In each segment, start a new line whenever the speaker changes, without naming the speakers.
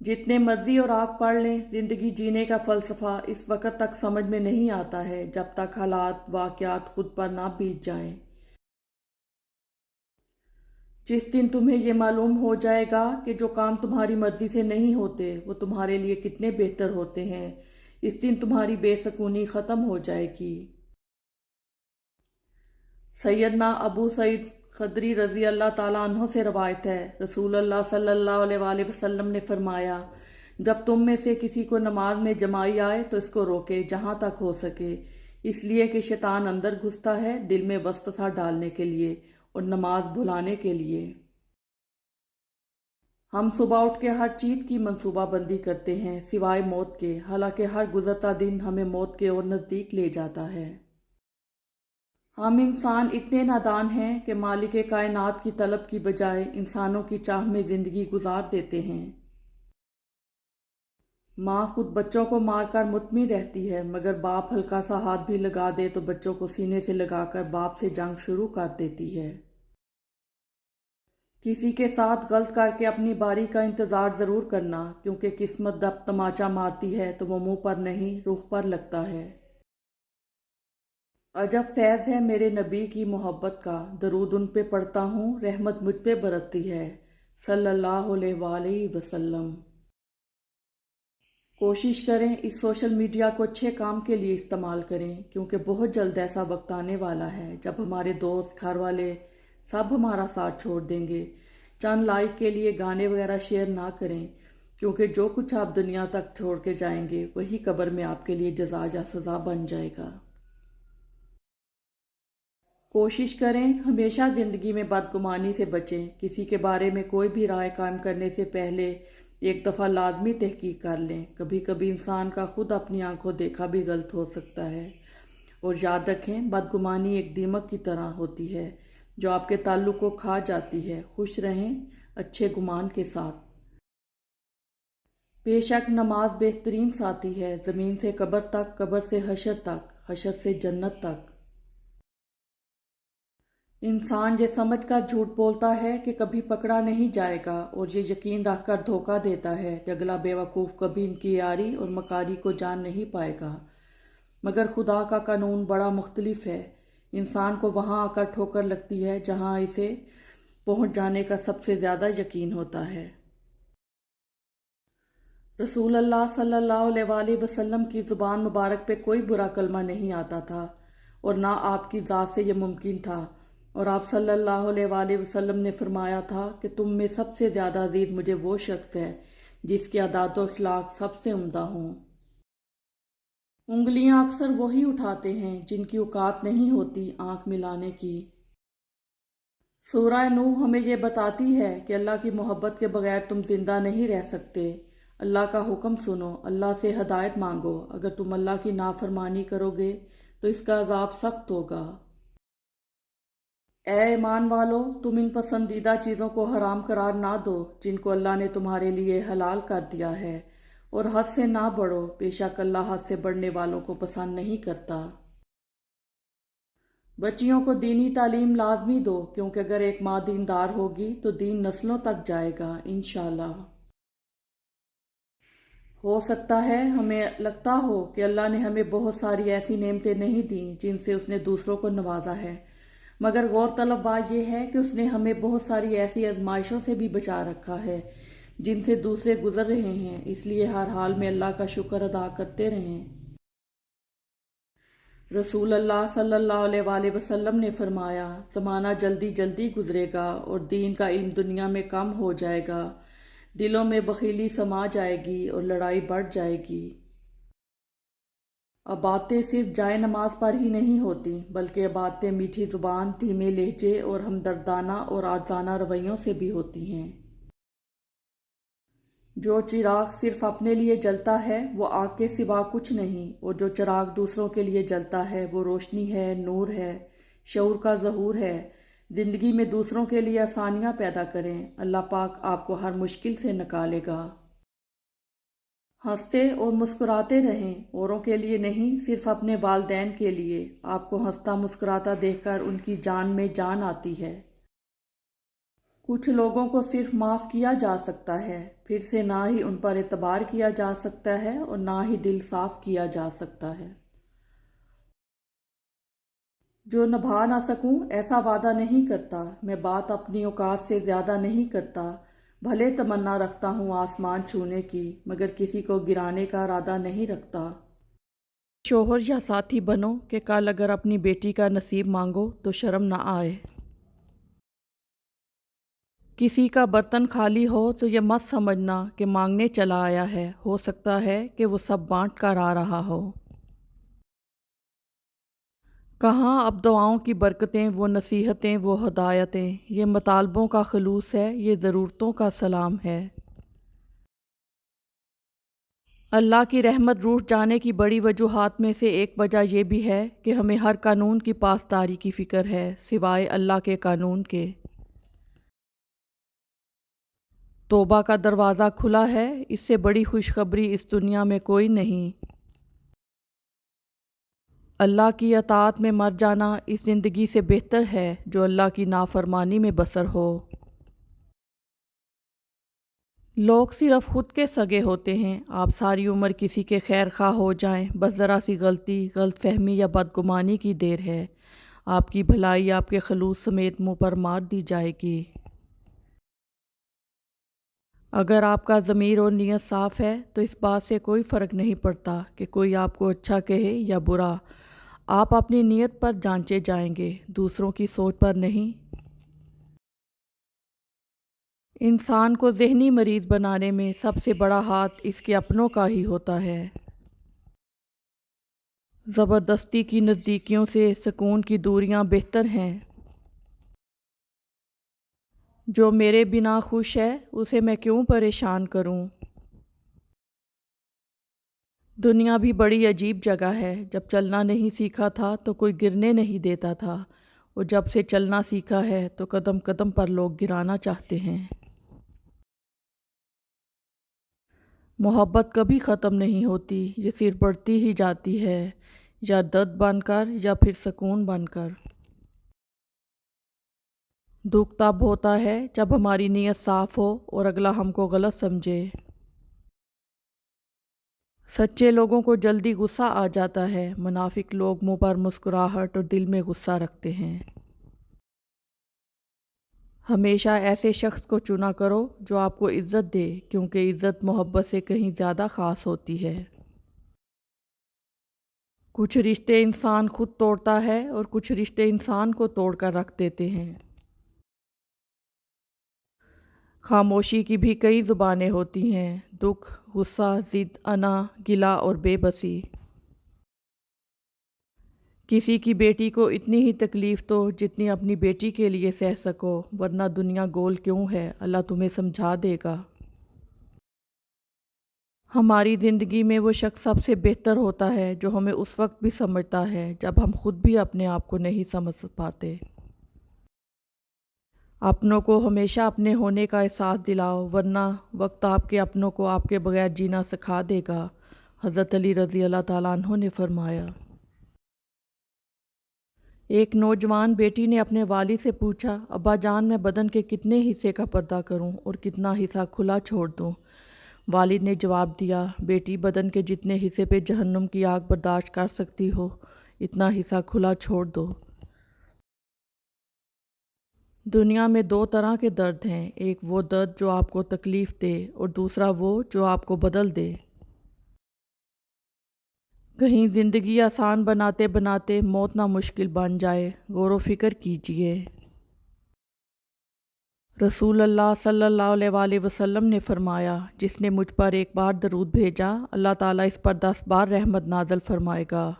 جتنے مرضی اور آگ پڑھ لیں، زندگی جینے کا فلسفہ اس وقت تک سمجھ میں نہیں آتا ہے جب تک حالات واقعات خود پر نہ بیت جائیں۔ جس دن تمہیں یہ معلوم ہو جائے گا کہ جو کام تمہاری مرضی سے نہیں ہوتے وہ تمہارے لیے کتنے بہتر ہوتے ہیں، اس دن تمہاری بے سکونی ختم ہو جائے گی۔ سیدنا ابو سعید خدری رضی اللہ تعالیٰ عنہ سے روایت ہے، رسول اللہ صلی اللہ علیہ وآلہ وسلم نے فرمایا، جب تم میں سے کسی کو نماز میں جمائی آئے تو اس کو روکے جہاں تک ہو سکے، اس لیے کہ شیطان اندر گھستا ہے دل میں وسوسہ ڈالنے کے لیے اور نماز بھلانے کے لیے۔ ہم صبح اٹھ کے ہر چیز کی منصوبہ بندی کرتے ہیں سوائے موت کے، حالانکہ ہر گزرتا دن ہمیں موت کے اور نزدیک لے جاتا ہے۔ ہم انسان اتنے نادان ہیں کہ مالک کائنات کی طلب کی بجائے انسانوں کی چاہ میں زندگی گزار دیتے ہیں۔ ماں خود بچوں کو مار کر مطمئن رہتی ہے، مگر باپ ہلکا سا ہاتھ بھی لگا دے تو بچوں کو سینے سے لگا کر باپ سے جنگ شروع کر دیتی ہے۔ کسی کے ساتھ غلط کر کے اپنی باری کا انتظار ضرور کرنا، کیونکہ قسمت جب تماچا مارتی ہے تو وہ منہ پر نہیں رخ پر لگتا ہے۔ عجب فیض ہے میرے نبی کی محبت کا، درود ان پہ پڑھتا ہوں رحمت مجھ پہ برستی ہے، صلی اللہ علیہ وآلہ وسلم۔ کوشش کریں اس سوشل میڈیا کو اچھے کام کے لیے استعمال کریں، کیونکہ بہت جلد ایسا وقت آنے والا ہے جب ہمارے دوست، گھر والے سب ہمارا ساتھ چھوڑ دیں گے۔ چند لائک کے لیے گانے وغیرہ شیئر نہ کریں، کیونکہ جو کچھ آپ دنیا تک چھوڑ کے جائیں گے وہی قبر میں آپ کے لیے جزا یا سزا بن جائے گا۔ کوشش کریں ہمیشہ زندگی میں بدگمانی سے بچیں، کسی کے بارے میں کوئی بھی رائے قائم کرنے سے پہلے ایک دفعہ لازمی تحقیق کر لیں۔ کبھی کبھی انسان کا خود اپنی آنکھوں دیکھا بھی غلط ہو سکتا ہے، اور یاد رکھیں بدگمانی ایک دیمک کی طرح ہوتی ہے جو آپ کے تعلق کو کھا جاتی ہے۔ خوش رہیں اچھے گمان کے ساتھ۔ بے شک نماز بہترین ساتھی ہے، زمین سے قبر تک، قبر سے حشر تک، حشر سے جنت تک۔ انسان یہ سمجھ کر جھوٹ بولتا ہے کہ کبھی پکڑا نہیں جائے گا، اور یہ یقین رکھ کر دھوکہ دیتا ہے کہ اگلا بے وقوف کبھی ان کی یاری اور مکاری کو جان نہیں پائے گا۔ مگر خدا کا قانون بڑا مختلف ہے، انسان کو وہاں آ کر ٹھوکر لگتی ہے جہاں اسے پہنچ جانے کا سب سے زیادہ یقین ہوتا ہے۔ رسول اللہ صلی اللہ علیہ وآلہ وسلم کی زبان مبارک پہ کوئی برا کلمہ نہیں آتا تھا، اور نہ آپ کی ذات سے یہ ممکن تھا، اور آپ صلی اللہ علیہ وآلہ وسلم نے فرمایا تھا کہ تم میں سب سے زیادہ عزیز مجھے وہ شخص ہے جس کے عادات و اخلاق سب سے عمدہ ہوں۔ انگلیاں اکثر وہی اٹھاتے ہیں جن کی اوقات نہیں ہوتی آنکھ ملانے کی۔ سورہ نوح ہمیں یہ بتاتی ہے کہ اللہ کی محبت کے بغیر تم زندہ نہیں رہ سکتے۔ اللہ کا حکم سنو، اللہ سے ہدایت مانگو، اگر تم اللہ کی نافرمانی کرو گے تو اس کا عذاب سخت ہوگا۔ اے ایمان والو، تم ان پسندیدہ چیزوں کو حرام قرار نہ دو جن کو اللہ نے تمہارے لیے حلال کر دیا ہے، اور حد سے نہ بڑھو، بے شک اللہ حد سے بڑھنے والوں کو پسند نہیں کرتا۔ بچیوں کو دینی تعلیم لازمی دو، کیونکہ اگر ایک ماں دیندار ہوگی تو دین نسلوں تک جائے گا انشاءاللہ۔ ہو سکتا ہے ہمیں لگتا ہو کہ اللہ نے ہمیں بہت ساری ایسی نعمتیں نہیں دیں جن سے اس نے دوسروں کو نوازا ہے، مگر غور طلب بات یہ ہے کہ اس نے ہمیں بہت ساری ایسی آزمائشوں سے بھی بچا رکھا ہے جن سے دوسرے گزر رہے ہیں، اس لیے ہر حال میں اللہ کا شکر ادا کرتے رہیں۔ رسول اللہ صلی اللہ علیہ وآلہ وسلم نے فرمایا، زمانہ جلدی جلدی گزرے گا اور دین کا علم دنیا میں کم ہو جائے گا، دلوں میں بخیلی سما جائے گی اور لڑائی بڑھ جائے گی۔ اب باتیں صرف جائے نماز پر ہی نہیں ہوتی، بلکہ اب باتیں میٹھی زبان، دھیمے لہجے اور ہمدردانہ اور عاجزانہ رویوں سے بھی ہوتی ہیں۔ جو چراغ صرف اپنے لیے جلتا ہے وہ آگ کے سوا کچھ نہیں، اور جو چراغ دوسروں کے لیے جلتا ہے وہ روشنی ہے، نور ہے، شعور کا ظہور ہے۔ زندگی میں دوسروں کے لیے آسانیاں پیدا کریں، اللہ پاک آپ کو ہر مشکل سے نکالے گا۔ ہنستے اور مسکراتے رہیں، اوروں کے لیے نہیں، صرف اپنے والدین کے لیے۔ آپ کو ہنستا مسکراتا دیکھ کر ان کی جان میں جان آتی ہے۔ کچھ لوگوں کو صرف معاف کیا جا سکتا ہے، پھر سے نہ ہی ان پر اعتبار کیا جا سکتا ہے اور نہ ہی دل صاف کیا جا سکتا ہے۔ جو نبھا نہ سکوں ایسا وعدہ نہیں کرتا، میں بات اپنی اوقات سے زیادہ نہیں کرتا، بھلے تمنا رکھتا ہوں آسمان چھونے کی، مگر کسی کو گرانے کا ارادہ نہیں رکھتا۔ شوہر یا ساتھی بنو کہ کل اگر اپنی بیٹی کا نصیب مانگو تو شرم نہ آئے۔ کسی کا برتن خالی ہو تو یہ مت سمجھنا کہ مانگنے چلا آیا ہے، ہو سکتا ہے کہ وہ سب بانٹ کر آ رہا ہو۔ کہاں اب دعاؤں کی برکتیں، وہ نصیحتیں، وہ ہدایتیں، یہ مطالبوں کا خلوص ہے، یہ ضرورتوں کا سلام ہے۔ اللہ کی رحمت روٹھ جانے کی بڑی وجوہات میں سے ایک وجہ یہ بھی ہے کہ ہمیں ہر قانون کی پاسداری کی فکر ہے سوائے اللہ کے قانون کے۔ توبہ کا دروازہ کھلا ہے، اس سے بڑی خوشخبری اس دنیا میں کوئی نہیں۔ اللہ کی اطاعت میں مر جانا اس زندگی سے بہتر ہے جو اللہ کی نافرمانی میں بسر ہو۔ لوگ صرف خود کے سگے ہوتے ہیں، آپ ساری عمر کسی کے خیر خواہ ہو جائیں، بس ذرا سی غلطی، غلط فہمی یا بدگمانی کی دیر ہے، آپ کی بھلائی آپ کے خلوص سمیت منہ پر مار دی جائے گی۔ اگر آپ کا ضمیر اور نیت صاف ہے تو اس بات سے کوئی فرق نہیں پڑتا کہ کوئی آپ کو اچھا کہے یا برا، آپ اپنی نیت پر جانچے جائیں گے، دوسروں کی سوچ پر نہیں۔ انسان کو ذہنی مریض بنانے میں سب سے بڑا ہاتھ اس کے اپنوں کا ہی ہوتا ہے۔ زبردستی کی نزدیکیوں سے سکون کی دوریاں بہتر ہیں۔ جو میرے بنا خوش ہے اسے میں کیوں پریشان کروں۔ دنیا بھی بڑی عجیب جگہ ہے، جب چلنا نہیں سیکھا تھا تو کوئی گرنے نہیں دیتا تھا، اور جب سے چلنا سیکھا ہے تو قدم قدم پر لوگ گرانا چاہتے ہیں۔ محبت کبھی ختم نہیں ہوتی، یہ صرف بڑھتی ہی جاتی ہے، یا درد بن کر یا پھر سکون بن کر۔ دکھ تب ہوتا ہے جب ہماری نیت صاف ہو اور اگلا ہم کو غلط سمجھے۔ سچے لوگوں کو جلدی غصہ آ جاتا ہے، منافق لوگ منہ پر مسکراہٹ اور دل میں غصہ رکھتے ہیں۔ ہمیشہ ایسے شخص کو چنا کرو جو آپ کو عزت دے، کیونکہ عزت محبت سے کہیں زیادہ خاص ہوتی ہے۔ کچھ رشتے انسان خود توڑتا ہے اور کچھ رشتے انسان کو توڑ کر رکھ دیتے ہیں۔ خاموشی کی بھی کئی زبانیں ہوتی ہیں، دکھ، غصہ، ضد، انا، گلہ اور بے بسی۔ کسی کی بیٹی کو اتنی ہی تکلیف دو جتنی اپنی بیٹی کے لیے سہ سکو، ورنہ دنیا گول کیوں ہے، اللہ تمہیں سمجھا دے گا۔ ہماری زندگی میں وہ شخص سب سے بہتر ہوتا ہے جو ہمیں اس وقت بھی سمجھتا ہے جب ہم خود بھی اپنے آپ کو نہیں سمجھ پاتے۔ اپنوں کو ہمیشہ اپنے ہونے کا احساس دلاؤ، ورنہ وقت آپ کے اپنوں کو آپ کے بغیر جینا سکھا دے گا۔ حضرت علی رضی اللہ تعالیٰ عنہ نے فرمایا۔ ایک نوجوان بیٹی نے اپنے والد سے پوچھا، ابا جان میں بدن کے کتنے حصے کا پردہ کروں اور کتنا حصہ کھلا چھوڑ دوں؟ والد نے جواب دیا، بیٹی بدن کے جتنے حصے پہ جہنم کی آگ برداشت کر سکتی ہو اتنا حصہ کھلا چھوڑ دو۔ دنیا میں دو طرح کے درد ہیں، ایک وہ درد جو آپ کو تکلیف دے اور دوسرا وہ جو آپ کو بدل دے۔ کہیں زندگی آسان بناتے بناتے موت نہ مشکل بن جائے، غور و فکر کیجئے۔ رسول اللہ صلی اللہ علیہ وآلہ وسلم نے فرمایا، جس نے مجھ پر ایک بار درود بھیجا، اللہ تعالیٰ اس پر 10 بار رحمت نازل فرمائے گا۔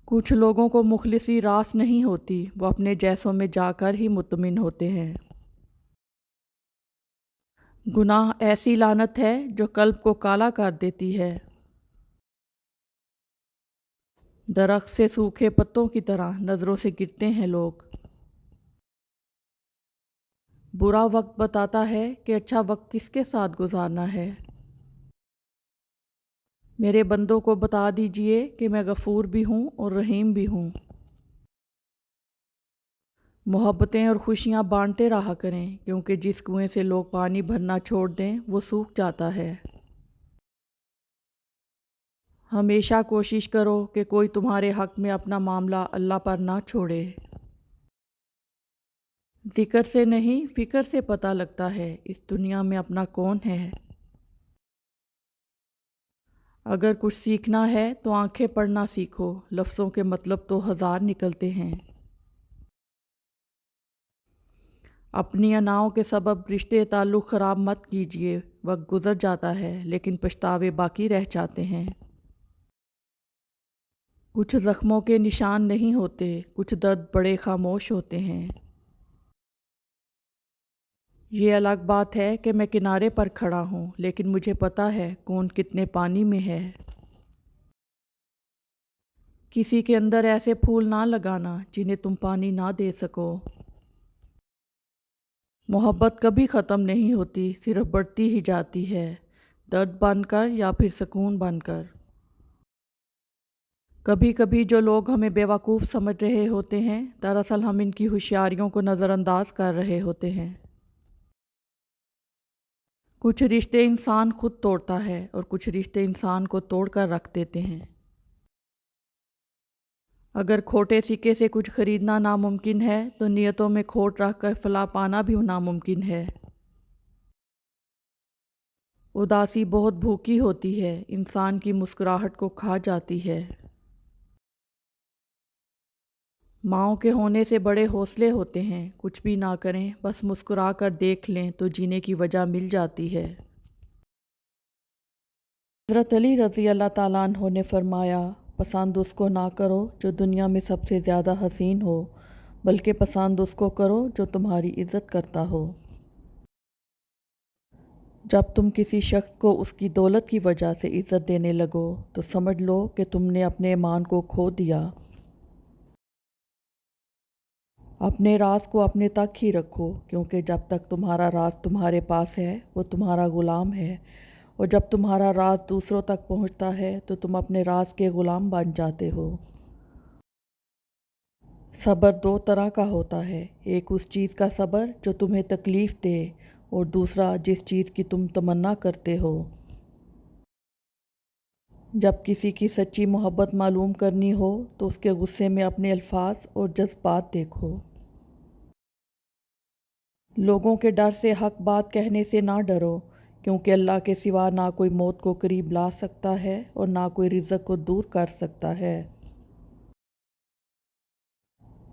کچھ لوگوں کو مخلصی راس نہیں ہوتی، وہ اپنے جیسوں میں جا کر ہی مطمئن ہوتے ہیں۔ گناہ ایسی لعنت ہے جو قلب کو کالا کر دیتی ہے۔ درخت سے سوکھے پتوں کی طرح نظروں سے گرتے ہیں لوگ۔ برا وقت بتاتا ہے کہ اچھا وقت کس کے ساتھ گزارنا ہے۔ میرے بندوں کو بتا دیجئے کہ میں غفور بھی ہوں اور رحیم بھی ہوں۔ محبتیں اور خوشیاں بانٹتے رہا کریں، کیونکہ جس کنویں سے لوگ پانی بھرنا چھوڑ دیں وہ سوکھ جاتا ہے۔ ہمیشہ کوشش کرو کہ کوئی تمہارے حق میں اپنا معاملہ اللہ پر نہ چھوڑے۔ ذکر سے نہیں، فکر سے پتہ لگتا ہے اس دنیا میں اپنا کون ہے۔ اگر کچھ سیکھنا ہے تو آنکھیں پڑھنا سیکھو، لفظوں کے مطلب تو ہزار نکلتے ہیں۔ اپنی اناؤں کے سبب رشتے تعلق خراب مت کیجیے، وقت گزر جاتا ہے لیکن پچھتاوے باقی رہ جاتے ہیں۔ کچھ زخموں کے نشان نہیں ہوتے، کچھ درد بڑے خاموش ہوتے ہیں۔ یہ الگ بات ہے کہ میں کنارے پر کھڑا ہوں، لیکن مجھے پتا ہے کون کتنے پانی میں ہے۔ کسی کے اندر ایسے پھول نہ لگانا جنہیں تم پانی نہ دے سکو۔ محبت کبھی ختم نہیں ہوتی، صرف بڑھتی ہی جاتی ہے، درد بن کر یا پھر سکون بن کر۔ کبھی کبھی جو لوگ ہمیں بیوقوف سمجھ رہے ہوتے ہیں، دراصل ہم ان کی ہوشیاریوں کو نظر انداز کر رہے ہوتے ہیں۔ کچھ رشتے انسان خود توڑتا ہے اور کچھ رشتے انسان کو توڑ کر رکھ دیتے ہیں۔ اگر کھوٹے سکے سے کچھ خریدنا ناممکن ہے تو نیتوں میں کھوٹ رکھ کر فلاح پانا بھی ناممکن ہے۔ اداسی بہت بھوکی ہوتی ہے، انسان کی مسکراہٹ کو کھا جاتی ہے۔ ماؤں کے ہونے سے بڑے حوصلے ہوتے ہیں، کچھ بھی نہ کریں، بس مسکرا کر دیکھ لیں تو جینے کی وجہ مل جاتی ہے۔ حضرت علی رضی اللہ تعالیٰ عنہ نے فرمایا، پسند اس کو نہ کرو جو دنیا میں سب سے زیادہ حسین ہو، بلکہ پسند اس کو کرو جو تمہاری عزت کرتا ہو۔ جب تم کسی شخص کو اس کی دولت کی وجہ سے عزت دینے لگو تو سمجھ لو کہ تم نے اپنے ایمان کو کھو دیا۔ اپنے راز کو اپنے تک ہی رکھو، کیونکہ جب تک تمہارا راز تمہارے پاس ہے وہ تمہارا غلام ہے، اور جب تمہارا راز دوسروں تک پہنچتا ہے تو تم اپنے راز کے غلام بن جاتے ہو۔ صبر دو طرح کا ہوتا ہے، ایک اس چیز کا صبر جو تمہیں تکلیف دے، اور دوسرا جس چیز کی تم تمنا کرتے ہو۔ جب کسی کی سچی محبت معلوم کرنی ہو تو اس کے غصے میں اپنے الفاظ اور جذبات دیکھو۔ لوگوں کے ڈر سے حق بات کہنے سے نہ ڈرو، کیونکہ اللہ کے سوا نہ کوئی موت کو قریب لا سکتا ہے اور نہ کوئی رزق کو دور کر سکتا ہے۔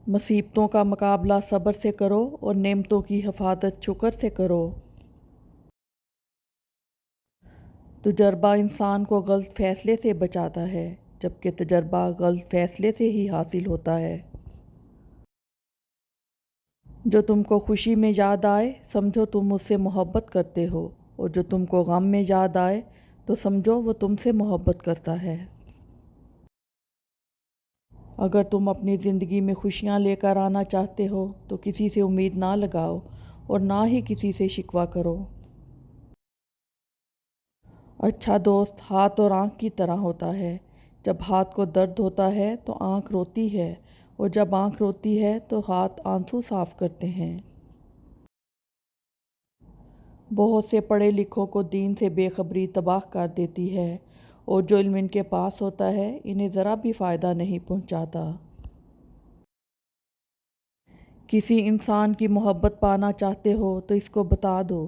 مصیبتوں کا مقابلہ صبر سے کرو اور نعمتوں کی حفاظت شکر سے کرو۔ تجربہ انسان کو غلط فیصلے سے بچاتا ہے، جبکہ تجربہ غلط فیصلے سے ہی حاصل ہوتا ہے۔ جو تم کو خوشی میں یاد آئے سمجھو تم اس سے محبت کرتے ہو، اور جو تم کو غم میں یاد آئے تو سمجھو وہ تم سے محبت کرتا ہے۔ اگر تم اپنی زندگی میں خوشیاں لے کر آنا چاہتے ہو تو کسی سے امید نہ لگاؤ اور نہ ہی کسی سے شکوہ کرو۔ اچھا دوست ہاتھ اور آنکھ کی طرح ہوتا ہے، جب ہاتھ کو درد ہوتا ہے تو آنکھ روتی ہے، اور جب آنکھ روتی ہے تو ہاتھ آنسو صاف کرتے ہیں۔ بہت سے پڑھے لکھوں کو دین سے بے خبری تباہ کر دیتی ہے، اور جو علم ان کے پاس ہوتا ہے انہیں ذرا بھی فائدہ نہیں پہنچاتا۔ کسی انسان کی محبت پانا چاہتے ہو تو اس کو بتا دو،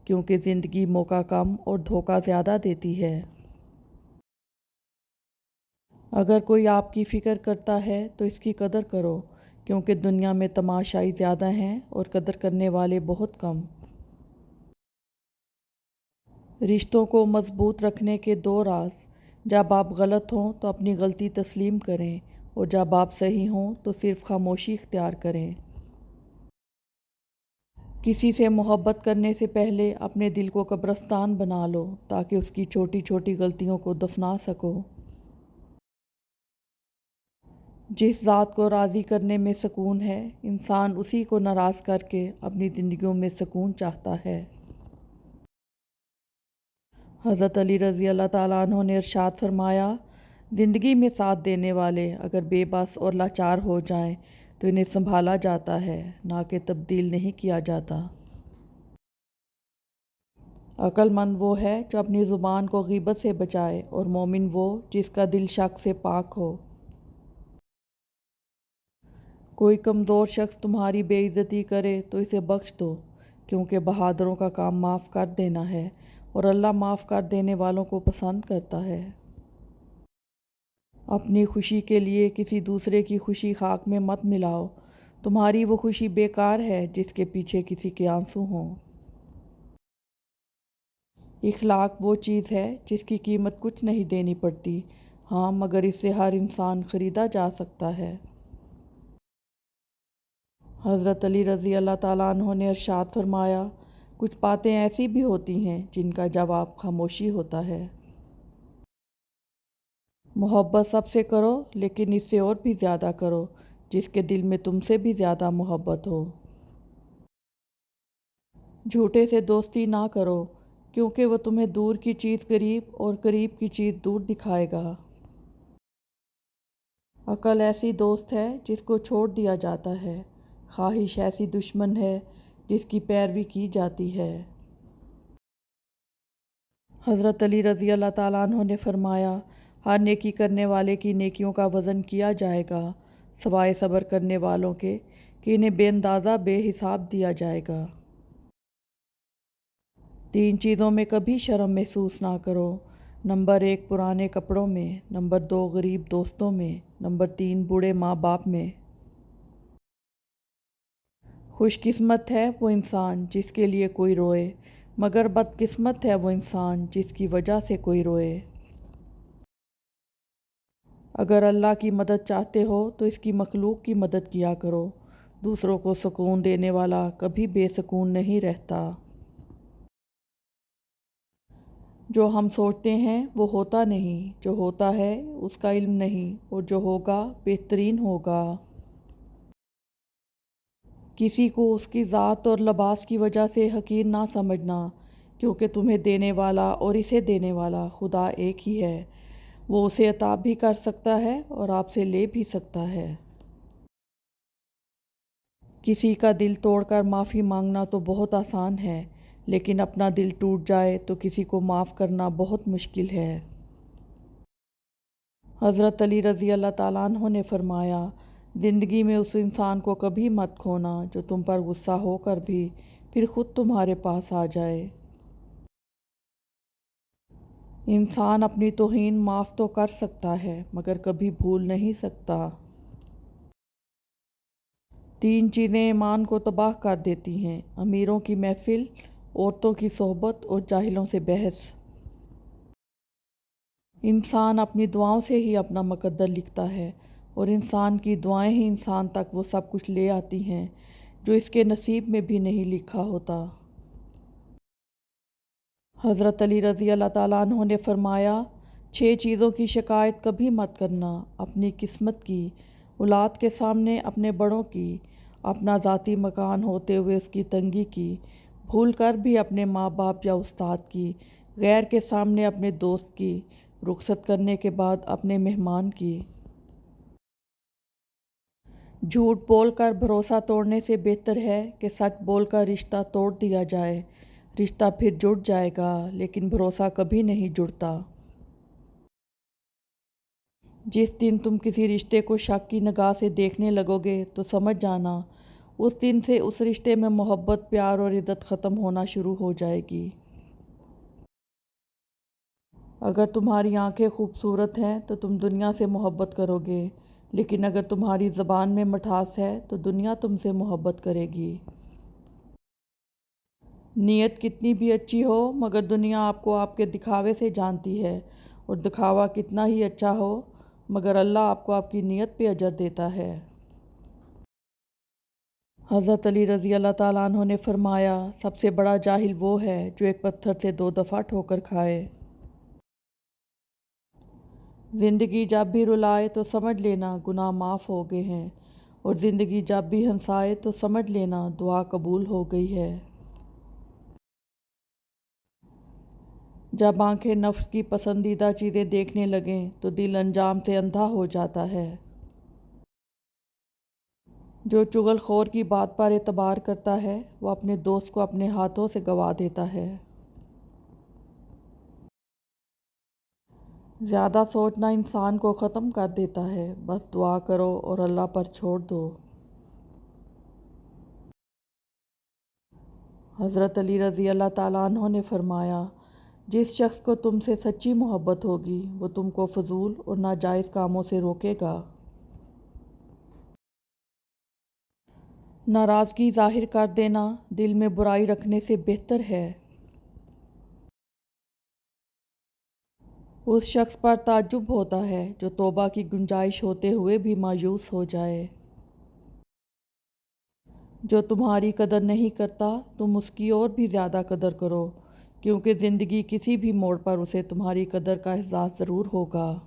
کیونکہ زندگی موقع کم اور دھوکہ زیادہ دیتی ہے۔ اگر کوئی آپ کی فکر کرتا ہے تو اس کی قدر کرو، کیونکہ دنیا میں تماشائی زیادہ ہیں اور قدر کرنے والے بہت کم۔ رشتوں کو مضبوط رکھنے کے دو راز: جب آپ غلط ہوں تو اپنی غلطی تسلیم کریں، اور جب آپ صحیح ہوں تو صرف خاموشی اختیار کریں۔ کسی سے محبت کرنے سے پہلے اپنے دل کو قبرستان بنا لو تاکہ اس کی چھوٹی چھوٹی غلطیوں کو دفنا سکو۔ جس ذات کو راضی کرنے میں سکون ہے، انسان اسی کو ناراض کر کے اپنی زندگیوں میں سکون چاہتا ہے۔ حضرت علی رضی اللہ تعالیٰ عنہ نے ارشاد فرمایا، زندگی میں ساتھ دینے والے اگر بے بس اور لاچار ہو جائیں تو انہیں سنبھالا جاتا ہے، نہ کہ تبدیل نہیں کیا جاتا۔ عقل مند وہ ہے جو اپنی زبان کو غیبت سے بچائے، اور مومن وہ جس کا دل شک سے پاک ہو۔ کوئی کمزور شخص تمہاری بے عزتی کرے تو اسے بخش دو، کیونکہ بہادروں کا کام معاف کر دینا ہے، اور اللہ معاف کر دینے والوں کو پسند کرتا ہے۔ اپنی خوشی کے لیے کسی دوسرے کی خوشی خاک میں مت ملاؤ، تمہاری وہ خوشی بیکار ہے جس کے پیچھے کسی کے آنسو ہوں۔ اخلاق وہ چیز ہے جس کی قیمت کچھ نہیں دینی پڑتی، ہاں مگر اس سے ہر انسان خریدا جا سکتا ہے۔ حضرت علی رضی اللہ تعالیٰ عنہ نے ارشاد فرمایا، کچھ باتیں ایسی بھی ہوتی ہیں جن کا جواب خاموشی ہوتا ہے۔ محبت سب سے کرو، لیکن اس سے اور بھی زیادہ کرو جس کے دل میں تم سے بھی زیادہ محبت ہو۔ جھوٹے سے دوستی نہ کرو، کیونکہ وہ تمہیں دور کی چیز قریب اور قریب کی چیز دور دکھائے گا۔ عقل ایسی دوست ہے جس کو چھوڑ دیا جاتا ہے، خواہش ایسی دشمن ہے جس کی پیروی کی جاتی ہے۔ حضرت علی رضی اللہ تعالیٰ عنہ نے فرمایا، ہر نیکی کرنے والے کی نیکیوں کا وزن کیا جائے گا، سوائے صبر کرنے والوں کے کہ انہیں بے اندازہ بے حساب دیا جائے گا۔ 3 چیزوں میں کبھی شرم محسوس نہ کرو، نمبر 1 پرانے کپڑوں میں، نمبر 2 غریب دوستوں میں، نمبر 3 بوڑھے ماں باپ میں۔ خوش قسمت ہے وہ انسان جس کے لیے کوئی روئے، مگر بدقسمت ہے وہ انسان جس کی وجہ سے کوئی روئے۔ اگر اللہ کی مدد چاہتے ہو تو اس کی مخلوق کی مدد کیا کرو، دوسروں کو سکون دینے والا کبھی بے سکون نہیں رہتا۔ جو ہم سوچتے ہیں وہ ہوتا نہیں، جو ہوتا ہے اس کا علم نہیں، اور جو ہوگا بہترین ہوگا۔ کسی کو اس کی ذات اور لباس کی وجہ سے حقیر نہ سمجھنا، کیونکہ تمہیں دینے والا اور اسے دینے والا خدا ایک ہی ہے، وہ اسے عطا بھی کر سکتا ہے اور آپ سے لے بھی سکتا ہے۔ کسی کا دل توڑ کر معافی مانگنا تو بہت آسان ہے، لیکن اپنا دل ٹوٹ جائے تو کسی کو معاف کرنا بہت مشکل ہے۔ حضرت علی رضی اللہ تعالیٰ عنہ نے فرمایا، زندگی میں اس انسان کو کبھی مت کھونا جو تم پر غصہ ہو کر بھی پھر خود تمہارے پاس آ جائے۔ انسان اپنی توہین معاف تو کر سکتا ہے مگر کبھی بھول نہیں سکتا۔ 3 چیزیں ایمان کو تباہ کر دیتی ہیں، امیروں کی محفل، عورتوں کی صحبت اور جاہلوں سے بحث۔ انسان اپنی دعاؤں سے ہی اپنا مقدر لکھتا ہے، اور انسان کی دعائیں ہی انسان تک وہ سب کچھ لے آتی ہیں جو اس کے نصیب میں بھی نہیں لکھا ہوتا۔ حضرت علی رضی اللہ تعالیٰ عنہ نے فرمایا، 6 چیزوں کی شکایت کبھی مت کرنا، اپنی قسمت کی، اولاد کے سامنے اپنے بڑوں کی، اپنا ذاتی مکان ہوتے ہوئے اس کی تنگی کی، بھول کر بھی اپنے ماں باپ یا استاد کی، غیر کے سامنے اپنے دوست کی، رخصت کرنے کے بعد اپنے مہمان کی۔ جھوٹ بول کر بھروسہ توڑنے سے بہتر ہے کہ سچ بول کر رشتہ توڑ دیا جائے، رشتہ پھر جڑ جائے گا لیکن بھروسہ کبھی نہیں جڑتا۔ جس دن تم کسی رشتے کو شک کی نگاہ سے دیکھنے لگو گے تو سمجھ جانا اس دن سے اس رشتے میں محبت، پیار اور عزت ختم ہونا شروع ہو جائے گی۔ اگر تمہاری آنکھیں خوبصورت ہیں تو تم دنیا سے محبت کرو گے، لیکن اگر تمہاری زبان میں مٹھاس ہے تو دنیا تم سے محبت کرے گی۔ نیت کتنی بھی اچھی ہو مگر دنیا آپ کو آپ کے دکھاوے سے جانتی ہے، اور دکھاوا کتنا ہی اچھا ہو مگر اللہ آپ کو آپ کی نیت پہ اجر دیتا ہے۔ حضرت علی رضی اللہ تعالیٰ عنہ نے فرمایا، سب سے بڑا جاہل وہ ہے جو ایک پتھر سے 2 دفعہ ٹھوکر کھائے۔ زندگی جب بھی رلائے تو سمجھ لینا گناہ معاف ہو گئے ہیں، اور زندگی جب بھی ہنسائے تو سمجھ لینا دعا قبول ہو گئی ہے۔ جب آنکھیں نفس کی پسندیدہ چیزیں دیکھنے لگیں تو دل انجام سے اندھا ہو جاتا ہے۔ جو چغل خور کی بات پر اعتبار کرتا ہے وہ اپنے دوست کو اپنے ہاتھوں سے گوا دیتا ہے۔ زیادہ سوچنا انسان کو ختم کر دیتا ہے، بس دعا کرو اور اللہ پر چھوڑ دو۔ حضرت علی رضی اللہ تعالیٰ عنہ نے فرمایا، جس شخص کو تم سے سچی محبت ہوگی وہ تم کو فضول اور ناجائز کاموں سے روکے گا۔ ناراضگی ظاہر کر دینا دل میں برائی رکھنے سے بہتر ہے۔ اس شخص پر تعجب ہوتا ہے جو توبہ کی گنجائش ہوتے ہوئے بھی مایوس ہو جائے۔ جو تمہاری قدر نہیں کرتا تم اس کی اور بھی زیادہ قدر کرو، کیونکہ زندگی کسی بھی موڑ پر اسے تمہاری قدر کا احساس ضرور ہوگا۔